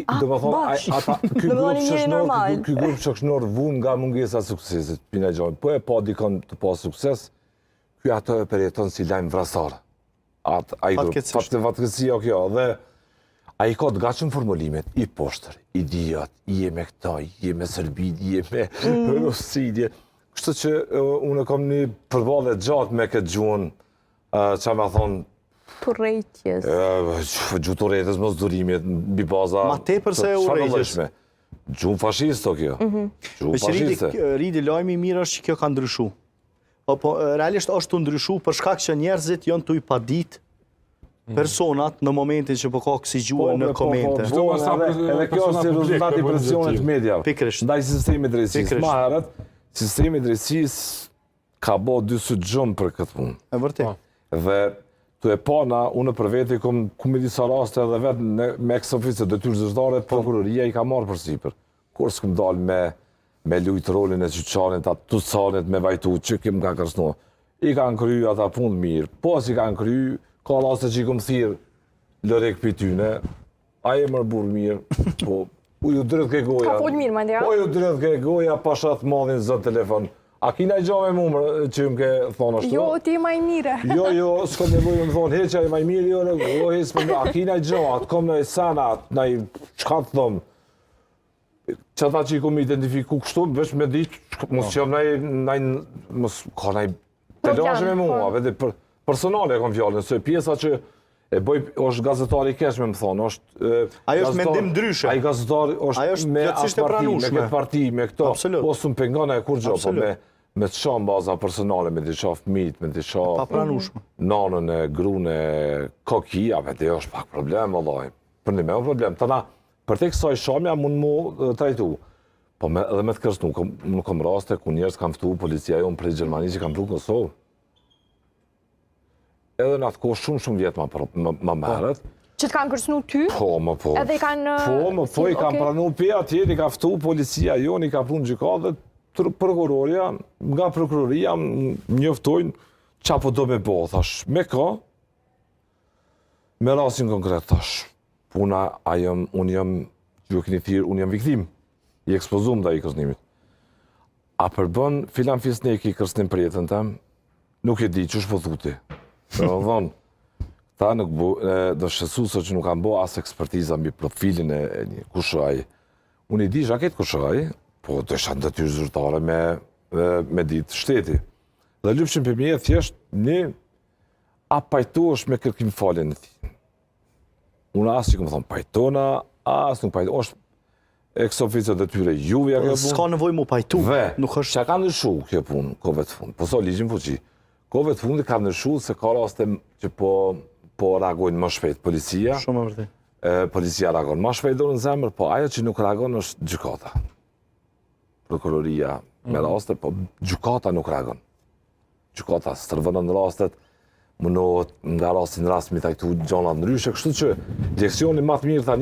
do më thonë, ky grup shoqënor vun nga mungesa e suksesit, pina gjojnë. Po e pa dikon të pa sukses, ky ato e përjeton si lajm vrasar. Ai grup, fatkeqësia kjo, dhe ai ka të gatshëm formulimet, i poshtër, idiot, je me këta, je me Serbid, je me Rusidje. Kështu që unë kam një përballje gjatë me këtë gjuhën, që me thonë, Turrejtjes. Gjuhë turrejtjes, mos durimit, mbi baza... Ma tepër se urrejtjes. Gjuhë fashiste, kjo. Gjuhë fashiste. Ridi lajmi mirë është që kjo ka ndryshu. Po, realisht është të ndryshu për shkak që njerëzit janë të i padit personat në momentin që po ka kësi gjuhë në komente. Edhe kjo është rezultat i presionit media. Pikrisht. Ndaj sistemi drejtësisë. Ma herët, sistemi drejtësisë ka bo dy sytë gjumë për këtë punë. E vërtet. Dhe të e pana, unë për veti ku me disa raste edhe vetë me ex-office detyrë zyrtare, prokuroria i ka marrë për sipër. Kur s'këm dalë me lujtë rolin e qyqanit, atë tucanit me vajtu, që kem ka kërsnu. I kanë kryu ata punë mirë. Pas i kanë kryu, ka raste që i kom thirë lërek për tyne, a e mërë burë mirë, po ju drejt ke goja. Ka folë mirë, ma ndja? Po ju drejt ke goja, pashat madhin zë telefon. A kina i gjave mu më që më ke thonë ashtu? Jo, ti e maj mire. Jo, s'kom nevojë më thonë, heqa i maj mirë, jo, a kina i gjave, atë kom në i sana, në i qka të thomë. Që ata që i kom identifiku kështu, veç me ditë, mos që ka nëj telashme mu, vete personale e kom fjallën, se pjesa që e bëj, është gazetari kesh me më thonë, është... Ajo është mendim ndryshe. Ajo gazetari është me atë parti, me këtë parti, me këto, po së më pengane e kur gjo, po me të shanë baza personale, me të shanë fmit, me të shanë nanën e grunë e kokia, vete, është pak problem, vëllaj, për një me problem. Tëna, për te kësaj shamja mund mu trajtu, po edhe me të kërsnu, nuk kom raste ku njerës kam ftu policia jonë prej Gjermani që kam pru Kosovë. Edhe në atë kohë shumë vjetë ma merët. Që të kanë kërsnu ty? Po. Edhe i kanë... Po, i kanë pranu pe atje, i ka ftu policia jonë, i ka pru në gjykatë, prokuroria, nga prokuroria njoftojnë qa po do me bo, thash, me ka, me rasin konkret, thash. Puna, unë jam, ju këni thirë, unë jam viktim, i ekspozum da i kërsnimit. A përbën filan fisneki i kërsnim për jetën tem, nuk e di që është po thuti. Në dhonë, ta nuk do shësusë që nuk kanë bo asë ekspertiza mbi profilin e një kushaj. Unë i di shaket kushaj, po të isha në detyrë zyrtare me ditë shteti. Dhe lypshin për mje thjesht një a pajtosh me kërkim falin e ti. Unë asë që këmë thonë pajtona, asë nuk pajtona, është ex-officio detyre juve ja kjo punë. S'ka nevoj mu pajtu. Dhe, që ka ndryshu kjo punë, kove të fundë, po so ligjin fuqi. Kove të fundit ka ndryshu se ka raste që po reagojnë më shpejt policia. Shumë më vërtet. Policia reagon më shpejt do në zemër, po ajo që nuk reagon është gjykata. Prokuroria me raste, po gjykata nuk reagon. Gjykata stërvënë në rastet, mënohet nga rastin rast mi tajtu gjona ndryshe, kështu që direksioni më të mirë ta